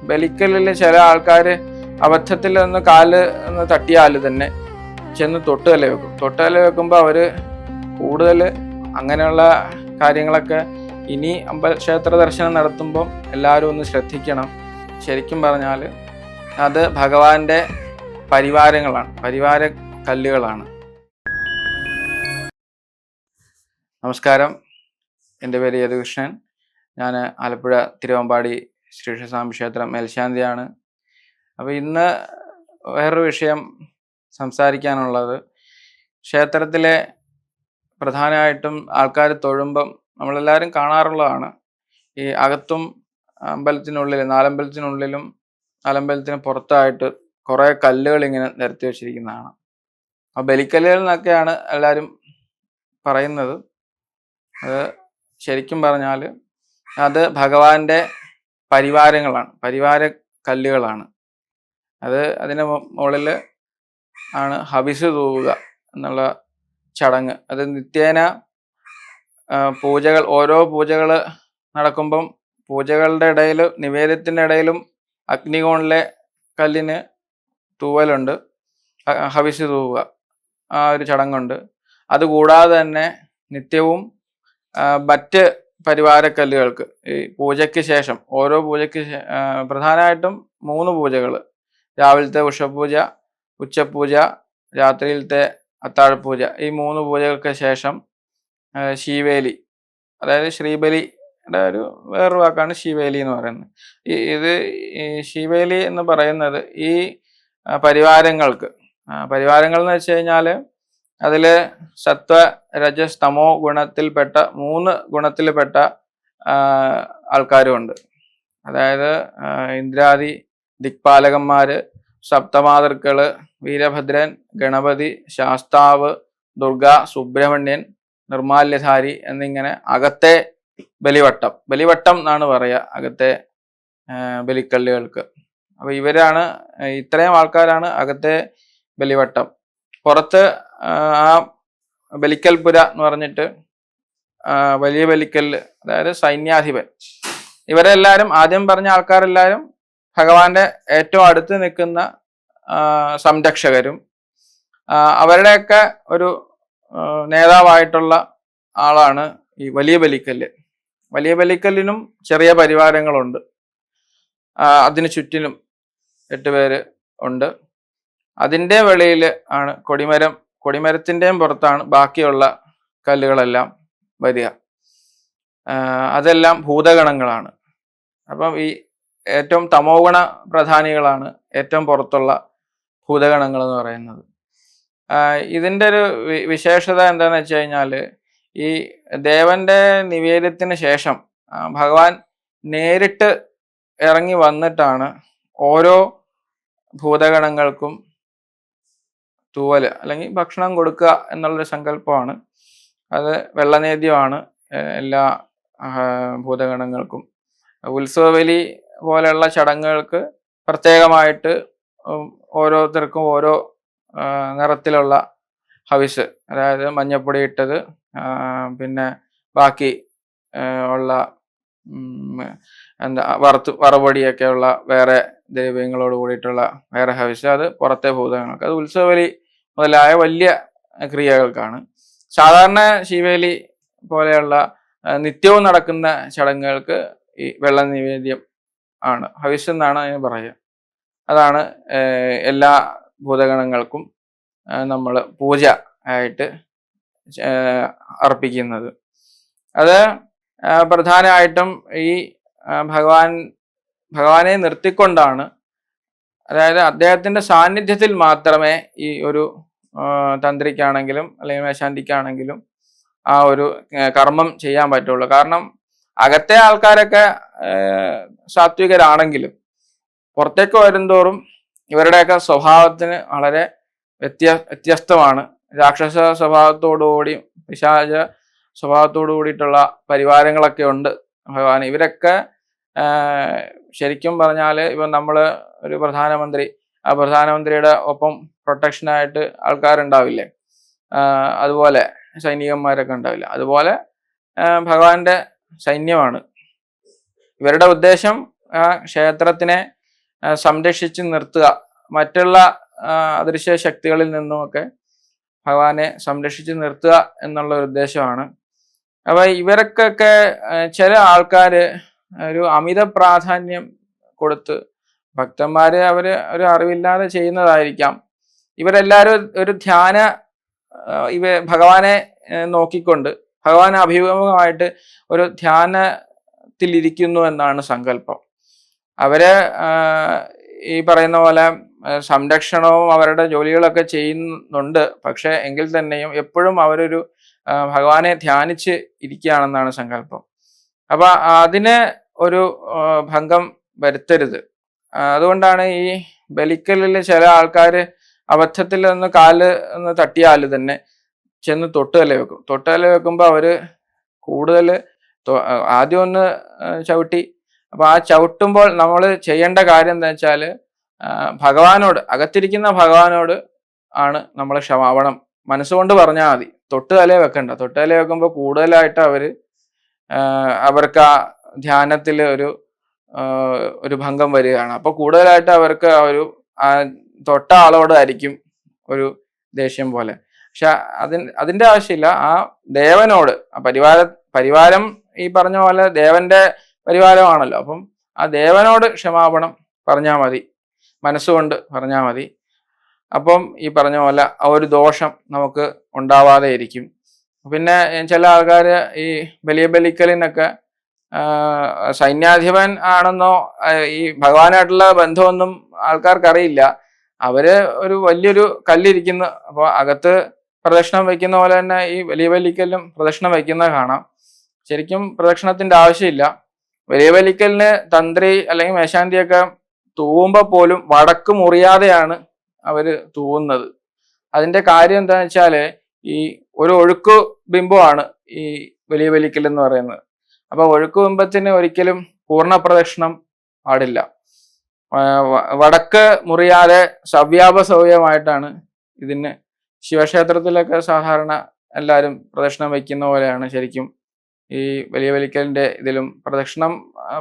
ബലിക്കല്ലിൽ ചില ആൾക്കാർ അബദ്ധത്തിൽ ഒന്ന് കാല് ഒന്ന് തട്ടിയാൽ തന്നെ ചെന്ന് തൊട്ടുകല വെക്കും. തൊട്ടുകല വെക്കുമ്പോൾ അവർ കൂടുതൽ അങ്ങനെയുള്ള കാര്യങ്ങളൊക്കെ ഇനി ക്ഷേത്ര ദർശനം നടത്തുമ്പം എല്ലാവരും ഒന്ന് ശ്രദ്ധിക്കണം. ശരിക്കും പറഞ്ഞാൽ അത് ഭഗവാന്റെ പരിവാരങ്ങളാണ്, പരിവാര കല്ലുകളാണ്. നമസ്കാരം, എൻ്റെ പേര് യദുകൃഷ്ണൻ. ഞാൻ ആലപ്പുഴ തിരുവമ്പാടി ശ്രീകൃഷ്ണസ്വാമി ക്ഷേത്രം മേൽശാന്തിയാണ്. അപ്പോൾ ഇന്ന് വേറൊരു വിഷയം സംസാരിക്കാനുള്ളത്, ക്ഷേത്രത്തിലെ പ്രധാനമായിട്ടും ആൾക്കാർ തൊഴുമ്പം നമ്മളെല്ലാവരും കാണാറുള്ളതാണ്, ഈ അകത്തും അമ്പലത്തിനുള്ളിൽ, നാലമ്പലത്തിനുള്ളിലും നാലമ്പലത്തിന് പുറത്തായിട്ട് കുറേ കല്ലുകൾ ഇങ്ങനെ നിരത്തി വെച്ചിരിക്കുന്നതാണ്. ആ ബലിക്കല്ലുകൾ എന്നൊക്കെയാണ് എല്ലാവരും പറയുന്നത്. അത് ശരിക്കും പറഞ്ഞാൽ അത് ഭഗവാന്റെ പരിവാരങ്ങളാണ്, പരിവാര കല്ലുകളാണ്. അതിന് മുകളിൽ ആണ് ഹവിസ് തൂവുക എന്നുള്ള ചടങ്ങ്. അത് നിത്യേന പൂജകൾ, ഓരോ പൂജകൾ നടക്കുമ്പം പൂജകളുടെ ഇടയിൽ, നിവേദ്യത്തിൻ്റെ ഇടയിലും അഗ്നികോണിലെ കല്ലിന് തൂവലുണ്ട്, ഹവിസ് തൂവുക, ആ ഒരു ചടങ്ങുണ്ട്. അതുകൂടാതെ തന്നെ നിത്യവും മറ്റ് പരിവാരക്കല്ലുകൾക്ക് ഈ പൂജയ്ക്ക് ശേഷം, ഓരോ പൂജയ്ക്ക് പ്രധാനമായിട്ടും 3 പൂജകൾ, രാവിലത്തെ ഉഷപൂജ, ഉച്ചപൂജ, രാത്രിയിലത്തെ അത്താഴപൂജ, ഈ 3 പൂജകൾക്ക് ശേഷം ശീവേലി, അതായത് ശ്രീബലിയുടെ ഒരു വേറൊരു വാക്കാണ് ശീവേലി എന്ന് പറയുന്നത്. ഈ ശീവേലി എന്ന് പറയുന്നത് ഈ പരിവാരങ്ങൾ എന്ന് വെച്ച് കഴിഞ്ഞാൽ അതിൽ സത്വ രജസ് തമോ ഗുണത്തിൽപ്പെട്ട 3 ഗുണത്തിൽപ്പെട്ട ആൾക്കാരുമുണ്ട്. അതായത് ഇന്ദ്രാദി ദിക്പാലകന്മാര്, സപ്തമാതൃക്കള്, വീരഭദ്രൻ, ഗണപതി, ശാസ്താവ്, ദുർഗ, സുബ്രഹ്മണ്യൻ, നിർമാല്യധാരി എന്നിങ്ങനെ അകത്തെ ബലിവട്ടം എന്നാണ് പറയുക അകത്തെ ബലിക്കല്ലുകൾക്ക്. അപ്പൊ ഇത്രയും ആൾക്കാരാണ് അകത്തെ ബലിവട്ടം. പുറത്ത് ആ ബലിക്കൽപുര എന്ന് പറഞ്ഞിട്ട് വലിയ ബലിക്കല്ല്, അതായത് സൈന്യാധിപൻ, ഇവരെല്ലാവരും, ആദ്യം പറഞ്ഞ ആൾക്കാരെല്ലാവരും ഭഗവാന്റെ ഏറ്റവും അടുത്ത് നിൽക്കുന്ന സംരക്ഷകരും അവരുടെയൊക്കെ ഒരു നേതാവായിട്ടുള്ള ആളാണ് ഈ വലിയ ബലിക്കല്ല്. വലിയ ബലിക്കല്ലിനും ചെറിയ പരിവാരങ്ങളുണ്ട്. അതിന് ചുറ്റിനും 8 പേര് ഉണ്ട്. അതിൻ്റെ വെളിയിൽ ആണ് കൊടിമരത്തിൻ്റെയും പുറത്താണ് ബാക്കിയുള്ള കല്ലുകളെല്ലാം വരിക. അതെല്ലാം ഭൂതഗണങ്ങളാണ്. അപ്പം ഈ ഏറ്റവും തമോ ഗുണ പ്രധാനികളാണ് ഏറ്റവും പുറത്തുള്ള ഭൂതഗണങ്ങൾ എന്ന് പറയുന്നത്. ഇതിൻ്റെ ഒരു വിശേഷത എന്താണെന്ന് വെച്ച് കഴിഞ്ഞാൽ, ഈ ദേവന്റെ നിവേദ്യത്തിന് ശേഷം ഭഗവാൻ നേരിട്ട് ഇറങ്ങി വന്നിട്ടാണ് ഓരോ ഭൂതഗണങ്ങൾക്കും തൂവൽ അല്ലെങ്കിൽ ഭക്ഷണം കൊടുക്കുക എന്നുള്ളൊരു സങ്കല്പമാണ്. അത് വെള്ളനേദ്യമാണ് എല്ലാ ഭൂതഗണങ്ങൾക്കും. ഉത്സവബലി പോലെയുള്ള ചടങ്ങുകൾക്ക് പ്രത്യേകമായിട്ട് ഓരോരുത്തർക്കും ഓരോ നിറത്തിലുള്ള ഹവിസ്, അതായത് മഞ്ഞപ്പൊടി ഇട്ടത്, പിന്നെ ബാക്കി ഉള്ള വറപൊടിയൊക്കെ ഉള്ള വേറെ ദ്രവ്യങ്ങളോട് കൂടിയിട്ടുള്ള വേറെ ഹവിസ്, അത് പുറത്തെ ഭൂതങ്ങൾക്ക്. അത് ഉത്സവബലി മുതലായ വലിയ ക്രിയകൾക്കാണ്. സാധാരണ ശിവേലി പോലെയുള്ള നിത്യവും നടക്കുന്ന ചടങ്ങുകൾക്ക് ഈ വെള്ള നിവേദ്യം ആണ്, ഹവിസ് എന്നാണ് അതിന് പറയുക. അതാണ് എല്ലാ ഭൂതഗണങ്ങൾക്കും നമ്മൾ പൂജ ആയിട്ട് അർപ്പിക്കുന്നത്. അത് പ്രധാനമായിട്ടും ഈ ഭഗവാനെ നിർത്തിക്കൊണ്ടാണ്, അതായത് അദ്ദേഹത്തിന്റെ സാന്നിധ്യത്തിൽ മാത്രമേ ഈ ഒരു തന്ത്രിക്കാണെങ്കിലും അല്ലെങ്കിൽ മേശാന്തിക്കാണെങ്കിലും ആ ഒരു കർമ്മം ചെയ്യാൻ പറ്റുള്ളൂ. കാരണം അകത്തെ ആൾക്കാരൊക്കെ സാത്വികരാണെങ്കിലും പുറത്തേക്ക് വരുംതോറും ഇവരുടെയൊക്കെ സ്വഭാവത്തിന് വളരെ വ്യത്യസ്തമാണ്. രാക്ഷസ സ്വഭാവത്തോടുകൂടി, പിശാച സ്വഭാവത്തോടു കൂടിയിട്ടുള്ള പരിവാരങ്ങളൊക്കെ ഉണ്ട് ഭഗവാൻ. ഇവരൊക്കെ ശരിക്കും പറഞ്ഞാൽ ഇപ്പം നമ്മൾ ഒരു പ്രധാനമന്ത്രി, ആ പ്രധാനമന്ത്രിയുടെ ഒപ്പം പ്രൊട്ടക്ഷനായിട്ട് ആൾക്കാരുണ്ടാവില്ലേ, അതുപോലെ സൈനികന്മാരൊക്കെ ഉണ്ടാവില്ല, അതുപോലെ ഭഗവാന്റെ സൈന്യമാണ്. ഇവരുടെ ഉദ്ദേശം ആ ക്ഷേത്രത്തിനെ സംരക്ഷിച്ച് നിർത്തുക, മറ്റുള്ള അദൃശ്യ ശക്തികളിൽ നിന്നുമൊക്കെ ഭഗവാനെ സംരക്ഷിച്ച് നിർത്തുക എന്നുള്ള ഒരു ഉദ്ദേശമാണ്. അപ്പൊ ഇവർക്കൊക്കെ ചില ആൾക്കാര് ഒരു അമിത പ്രാധാന്യം കൊടുത്ത്, ഭക്തന്മാര് അവര് ഒരു അറിവില്ലാതെ ചെയ്യുന്നതായിരിക്കാം, ഇവരെല്ലാവരും ഒരു ധ്യാന ഭഗവാനെ നോക്കിക്കൊണ്ട് ഭഗവാൻ അഭിമുഖമായിട്ട് ഒരു ധ്യാനത്തിലിരിക്കുന്നു എന്നാണ് സങ്കല്പം. അവര് ഈ പറയുന്ന പോലെ സംരക്ഷണവും അവരുടെ ജോലികളൊക്കെ ചെയ്യുന്നുണ്ട്. പക്ഷെ എങ്കിൽ തന്നെയും എപ്പോഴും അവരൊരു ഭഗവാനെ ധ്യാനിച്ച് ഇരിക്കുകയാണെന്നാണ് സങ്കല്പം. അപ്പൊ അതിന് ഒരു ഭംഗം വരുത്തരുത്. അതുകൊണ്ടാണ് ഈ ബലിക്കലിൽ ചില ആൾക്കാർ അബദ്ധത്തിൽ ഒന്ന് കാല് ഒന്ന് തട്ടിയാൽ തന്നെ ചെന്ന് തൊട്ടുകല വെക്കും. തൊട്ടുകല വെക്കുമ്പോൾ അവര് കൂടുതൽ ആദ്യം ഒന്ന് ചവിട്ടി. അപ്പൊ ആ ചവിട്ടുമ്പോൾ നമ്മൾ ചെയ്യേണ്ട കാര്യം എന്താ വെച്ചാൽ ഭഗവാനോട്, അകത്തിരിക്കുന്ന ഭഗവാനോട് ആണ് നമ്മൾ ക്ഷമാപണം മനസ്സുകൊണ്ട് പറഞ്ഞാൽ മതി. തൊട്ടുതലേ വെക്കണ്ട. തൊട്ടുതലേ വെക്കുമ്പോൾ കൂടുതലായിട്ട് അവർക്ക് ആ ധ്യാനത്തിൽ ഒരു ഭംഗം വരികയാണ്. അപ്പൊ കൂടുതലായിട്ട് അവർക്ക് ആ തൊട്ട ആളോടായിരിക്കും ഒരു ദേഷ്യം പോലെ. പക്ഷെ അതിന്റെ ആവശ്യമില്ല. ആ ദേവനോട്, ആ പരിവാരം ഈ പറഞ്ഞ പോലെ ദേവന്റെ പരിവാരമാണല്ലോ. അപ്പം ആ ദേവനോട് ക്ഷമാപണം പറഞ്ഞാൽ മതി, മനസ്സുകൊണ്ട് പറഞ്ഞാൽ മതി. അപ്പം ഈ പറഞ്ഞ പോലെ ആ ഒരു ദോഷം നമുക്ക് ഉണ്ടാവാതെ ഇരിക്കും. പിന്നെ ചില ആൾക്കാർ ഈ വലിയ ബലിക്കലിനൊക്കെ സൈന്യാധിപൻ ആണെന്നോ ഈ ഭഗവാനായിട്ടുള്ള ബന്ധമൊന്നും ആൾക്കാർക്കറിയില്ല. അവര് ഒരു വലിയൊരു കല്ലിരിക്കുന്നു, അപ്പോൾ അകത്ത് പ്രദക്ഷിണം വയ്ക്കുന്ന പോലെ തന്നെ ഈ വലിയ ബലിക്കലിലും പ്രദക്ഷിണം വയ്ക്കുന്നത് കാണാം. ശരിക്കും പ്രദക്ഷിണത്തിന്റെ ആവശ്യമില്ല. വലിയ ബലിക്കലിന് തന്ത്രി അല്ലെങ്കിൽ മേശാന്തിയൊക്കെ തൂവുമ്പോൾ പോലും വടക്ക് മുറിയാതെയാണ് അവര് തൂവുന്നത്. അതിന്റെ കാര്യം എന്താണെന്ന് വെച്ചാല് ഈ ഒരു ഒഴുക്ക് ബിംബമാണ് ഈ വലിയ ബലിക്കൽ എന്ന് പറയുന്നത്. അപ്പൊ ഒഴുക്ക് ബിംബത്തിന് ഒരിക്കലും പൂർണ്ണ പ്രദക്ഷിണം പാടില്ല. വടക്ക് മുറിയാതെ സവ്യാപസവ്യമായിട്ടാണ് ഇതിന്. ശിവക്ഷേത്രത്തിലൊക്കെ സാധാരണ എല്ലാവരും പ്രദക്ഷിണം വയ്ക്കുന്ന പോലെയാണ് ശരിക്കും ഈ വലിയ ബലിക്കലിന്റെ ഇതിലും പ്രദക്ഷിണം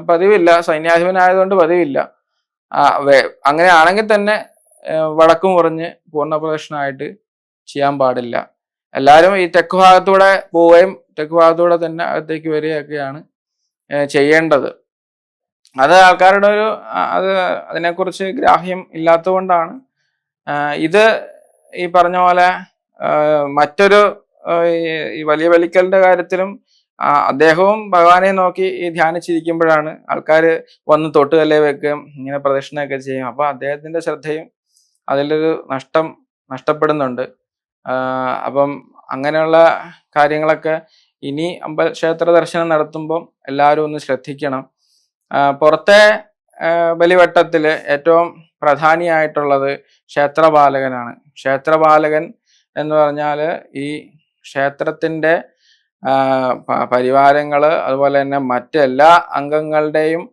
പതിവില്ല. സൈന്യാധിപനായതുകൊണ്ട് പതിവില്ല. അങ്ങനെയാണെങ്കിൽ തന്നെ വടക്ക് മുറിഞ്ഞ് പൂർണ്ണ പ്രദക്ഷിണമായിട്ട് ചെയ്യാൻ പാടില്ല. എല്ലാവരും ഈ തെക്ക് ഭാഗത്തൂടെ പോവുകയും തെക്ക് ഭാഗത്തൂടെ തന്നെ അകത്തേക്ക് വരികയൊക്കെയാണ് ചെയ്യേണ്ടത്. അത് ആൾക്കാരുടെ അതിനെക്കുറിച്ച് ഗ്രാഹ്യം ഇല്ലാത്തത് കൊണ്ടാണ്. ഇത് ഈ പറഞ്ഞ പോലെ മറ്റൊരു ഈ വലിയ ബലിക്കലിന്റെ കാര്യത്തിലും അദ്ദേഹവും ഭഗവാനെ നോക്കി ഈ ധ്യാനിച്ചിരിക്കുമ്പോഴാണ് ആൾക്കാർ വന്ന് തൊട്ടുകല്ലേ വെക്കുകയും ഇങ്ങനെ പ്രദക്ഷിണമൊക്കെ ചെയ്യും. അപ്പൊ അദ്ദേഹത്തിന്റെ ശ്രദ്ധയും അതിലൊരു നഷ്ടപ്പെടുന്നുണ്ട്. അപ്പം അങ്ങനെയുള്ള കാര്യങ്ങളൊക്കെ ഇനി ക്ഷേത്ര ദർശനം നടത്തുമ്പം എല്ലാവരും ഒന്ന് ശ്രദ്ധിക്കണം. പുറത്തെ ബലിവട്ടത്തില് ഏറ്റവും പ്രധാനിയായിട്ടുള്ളത് ക്ഷേത്രപാലകനാണ്. ക്ഷേത്രപാലകൻ എന്ന് പറഞ്ഞാൽ ഈ ക്ഷേത്രത്തിന്റെ പരിവാരങ്ങള് അതുപോലെ തന്നെ മറ്റെല്ലാ അംഗങ്ങളുടെയും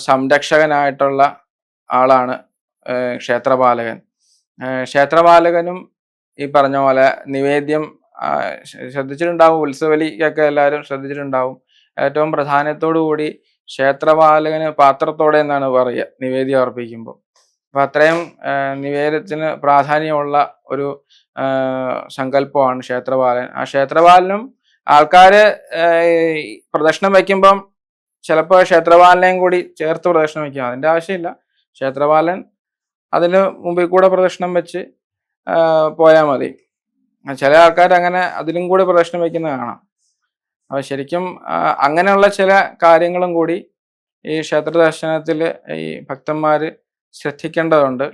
സംരക്ഷകനായിട്ടുള്ള ആളാണ് ക്ഷേത്രപാലകൻ. ക്ഷേത്രപാലകനും ഈ പറഞ്ഞ പോലെ നിവേദ്യം ശ്രദ്ധിച്ചിട്ടുണ്ടാവും. ഉത്സവലിക്കൊക്കെ എല്ലാവരും ശ്രദ്ധിച്ചിട്ടുണ്ടാവും. ഏറ്റവും പ്രാധാന്യത്തോടു കൂടി ക്ഷേത്രപാലകന് പാത്രത്തോടെ എന്നാണ് പറയുക നിവേദ്യം അർപ്പിക്കുമ്പോൾ. അപ്പൊ അത്രയും നിവേദ്യത്തിന് പ്രാധാന്യമുള്ള ഒരു സങ്കല്പമാണ് ക്ഷേത്രപാലൻ. ആ ക്ഷേത്രപാലനും ആൾക്കാര് പ്രദക്ഷിണം വയ്ക്കുമ്പം ചിലപ്പോൾ ക്ഷേത്രപാലനെയും കൂടി ചേർത്ത് പ്രദക്ഷിണം വയ്ക്കും. അതിന്റെ ആവശ്യമില്ല. ക്ഷേത്രപാലൻ അതിന് മുമ്പിൽ കൂടെ പ്രദക്ഷിണം വെച്ച് പോയാൽ മതി. ചില ആൾക്കാർ അങ്ങനെ അതിലും കൂടി പ്രദക്ഷിണം വയ്ക്കുന്നത് കാണാം. അപ്പൊ ശരിക്കും അങ്ങനെയുള്ള ചില കാര്യങ്ങളും കൂടി ഈ ക്ഷേത്ര ദർശനത്തിൽ ഈ ഭക്തന്മാര് ശ്രദ്ധിക്കേണ്ടതുണ്ട്.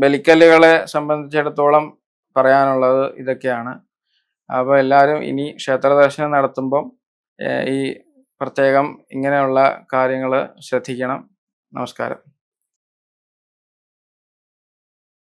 ബലിക്കല്ലുകളെ സംബന്ധിച്ചിടത്തോളം പറയാനുള്ളത് ഇതൊക്കെയാണ്. അപ്പോൾ എല്ലാവരും ഇനി ക്ഷേത്ര ദർശനം നടത്തുമ്പം ഈ പ്രത്യേകം ഇങ്ങനെയുള്ള കാര്യങ്ങൾ ശ്രദ്ധിക്കണം. നമസ്കാരം.